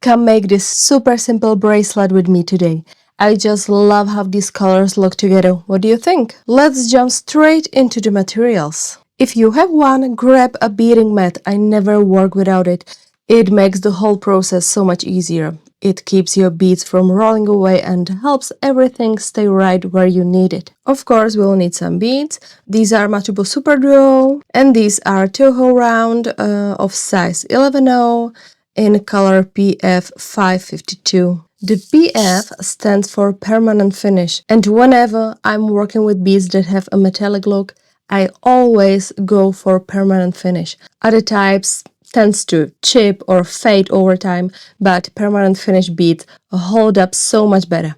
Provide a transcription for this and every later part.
Come make this super simple bracelet with me today. I just love how these colors look together. What do you think? Let's jump straight into the materials. If you have one, grab a beading mat. I never work without it. It makes the whole process so much easier. It keeps your beads from rolling away and helps everything stay right where you need it. Of course, we'll need some beads. These are Matubo SuperDuo, and these are TOHO Round of size 11.0 in color PF 552. The PF stands for permanent finish, and whenever I'm working with beads that have a metallic look, I always go for permanent finish. Other types tends to chip or fade over time, but permanent finish beads hold up so much better.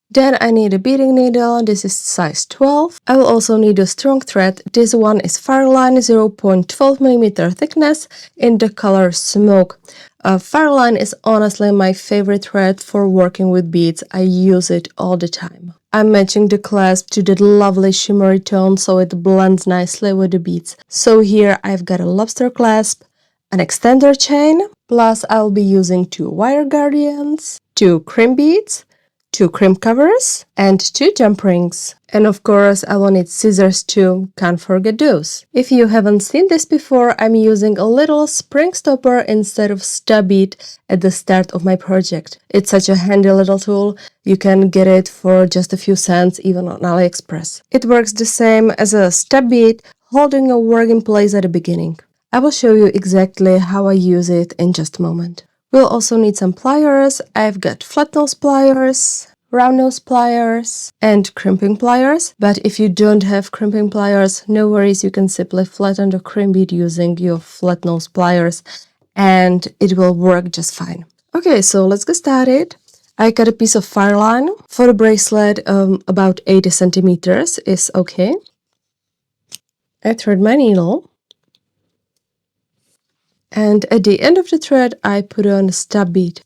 Then I need a beading needle. This is size 12. I will also need a strong thread. This one is Fireline 0.12mm thickness in the color Smoke. Fireline is honestly my favorite thread for working with beads. I use it all the time. I'm matching the clasp to the lovely shimmery tone so it blends nicely with the beads. So here I've got a lobster clasp, an extender chain, plus I'll be using 2 wire guardians, 2 crimp beads, 2 crimp covers, and 2 jump rings. And of course, I will need scissors too, can't forget those. If you haven't seen this before, I'm using a little spring stopper instead of stub bead at the start of my project. It's such a handy little tool, you can get it for just a few cents even on AliExpress. It works the same as a stub bead, holding a work in place at the beginning. I will show you exactly how I use it in just a moment. We'll also need some pliers. I've got flat nose pliers, round nose pliers, and crimping pliers. But if you don't have crimping pliers, no worries, you can simply flatten the crimp bead using your flat nose pliers and it will work just fine. Okay, so let's get started. I got a piece of Fireline. For the bracelet, about 80 centimeters is okay. I thread my needle. And at the end of the thread, I put on a stub bead.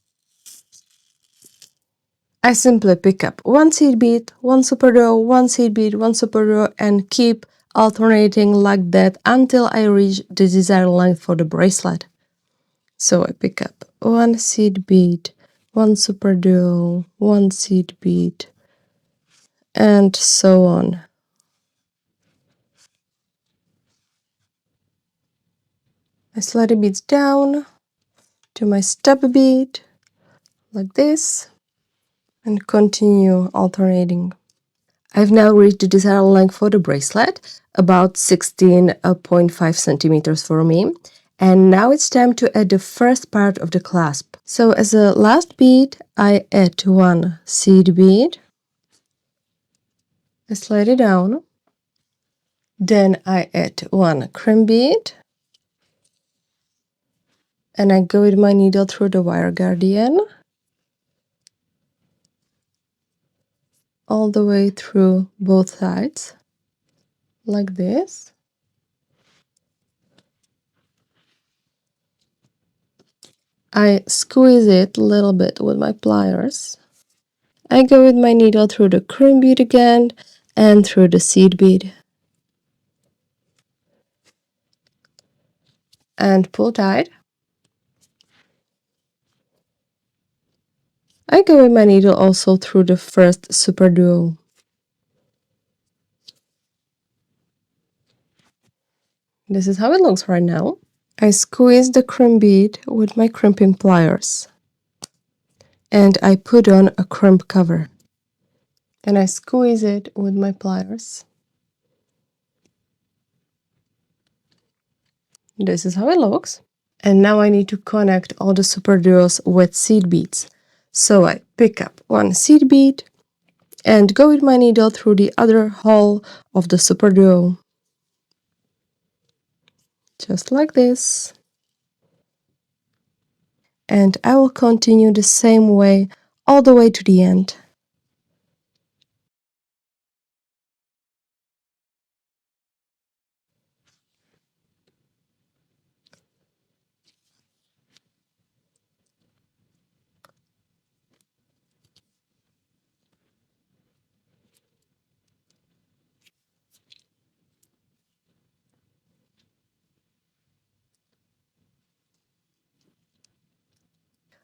I simply pick up one seed bead, one SuperDuo, one seed bead, one SuperDuo, and keep alternating like that until I reach the desired length for the bracelet. So I pick up one seed bead, one SuperDuo, one seed bead, and so on. I slide the beads down to my stub bead, like this, and continue alternating. I've now reached the desired length for the bracelet, about 16.5 centimeters for me. And now it's time to add the first part of the clasp. So as a last bead, I add one seed bead. I slide it down. Then I add one crimp bead. And I go with my needle through the wire guardian, all the way through both sides, like this. I squeeze it a little bit with my pliers. I go with my needle through the crimp bead again and through the seed bead. And pull tight. I go with my needle also through the first SuperDuo. This is how it looks right now. I squeeze the crimp bead with my crimping pliers. And I put on a crimp cover. And I squeeze it with my pliers. This is how it looks. And now I need to connect all the SuperDuos with seed beads. So I pick up one seed bead and go with my needle through the other hole of the SuperDuo. Just like this. And I will continue the same way all the way to the end.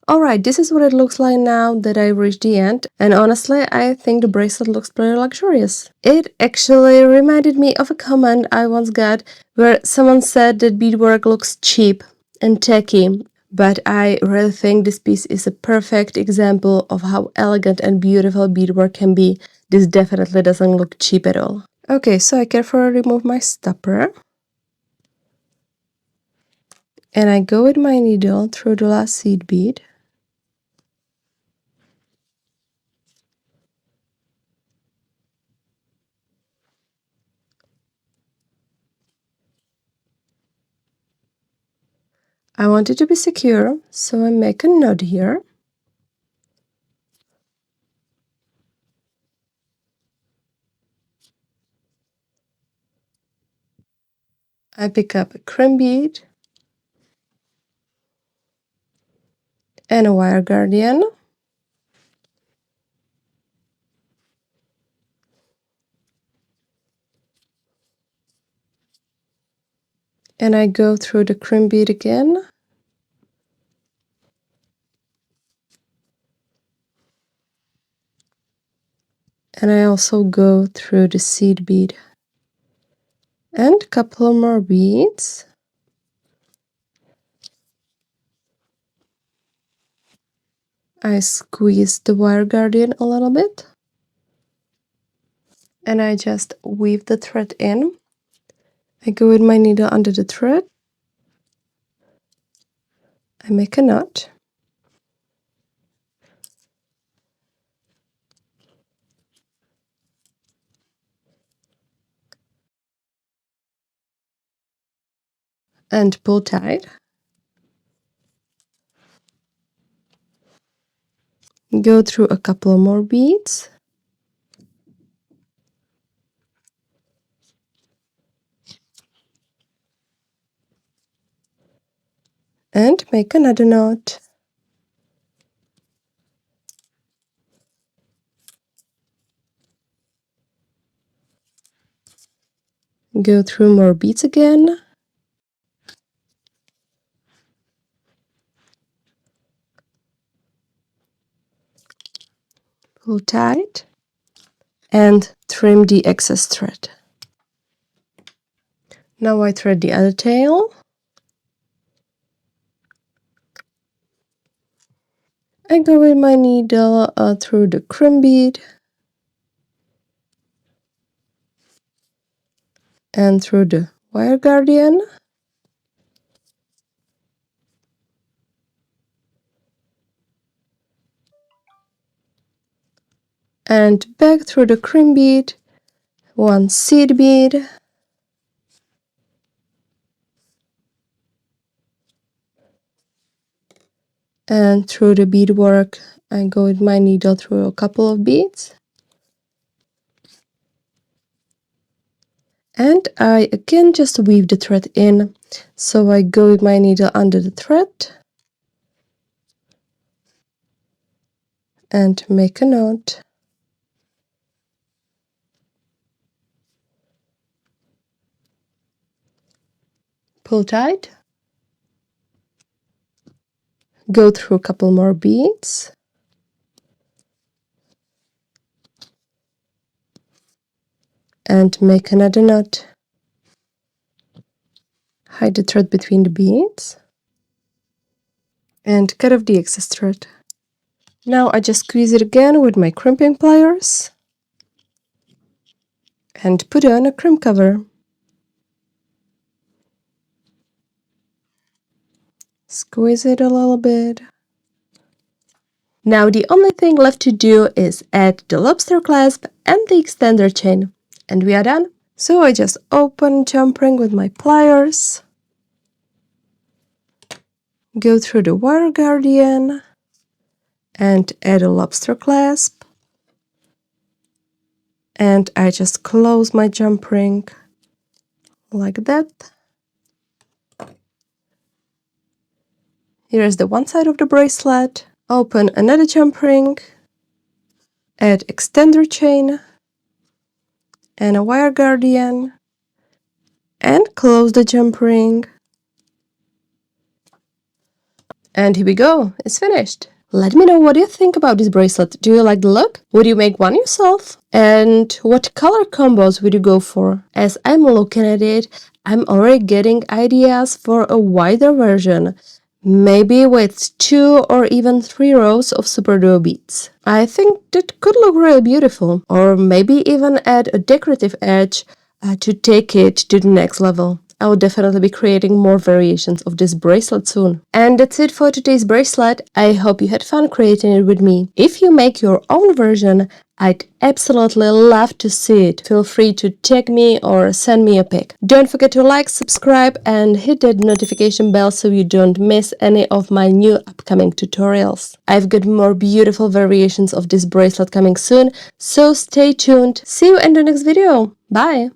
Alright, this is what it looks like now that I reached the end, and honestly, I think the bracelet looks pretty luxurious. It actually reminded me of a comment I once got where someone said that beadwork looks cheap and tacky, but I really think this piece is a perfect example of how elegant and beautiful beadwork can be. This definitely doesn't look cheap at all. Okay, so I carefully remove my stopper. And I go with my needle through the last seed bead. I want it to be secure, so I make a knot here. I pick up a crimp bead and a wire guardian. And I go through the crimp bead again. And I also go through the seed bead. And a couple more beads. I squeeze the wire guardian a little bit. And I just weave the thread in. I go with my needle under the thread. I make a knot. And pull tight. Go through a couple more beads. And make another knot. Go through more beads again. Pull tight. And trim the excess thread. Now I thread the other tail. I go with my needle through the crimp bead and through the wire guardian. And back through the crimp bead, one seed bead, and through the beadwork, I go with my needle through a couple of beads. And I again just weave the thread in. So I go with my needle under the thread and make a knot. Pull tight. Go through a couple more beads. And make another knot. Hide the thread between the beads. And cut off the excess thread. Now I just squeeze it again with my crimping pliers. And put on a crimp cover. Squeeze it a little bit. Now the only thing left to do is add the lobster clasp and the extender chain. And we are done. So I just open jump ring with my pliers. Go through the wire guardian. And add a lobster clasp. And I just close my jump ring like that. Here is the one side of the bracelet. Open another jump ring. Add extender chain. And a wire guardian. And close the jump ring. And here we go, it's finished. Let me know what you think about this bracelet. Do you like the look? Would you make one yourself? And what color combos would you go for? As I'm looking at it, I'm already getting ideas for a wider version. Maybe with 2 or even 3 rows of SuperDuo beads. I think that could look really beautiful. Or maybe even add a decorative edge to take it to the next level. I will definitely be creating more variations of this bracelet soon. And that's it for today's bracelet. I hope you had fun creating it with me. If you make your own version, I'd absolutely love to see it. Feel free to tag me or send me a pic. Don't forget to like, subscribe, and hit that notification bell so you don't miss any of my new upcoming tutorials. I've got more beautiful variations of this bracelet coming soon, so stay tuned. See you in the next video. Bye!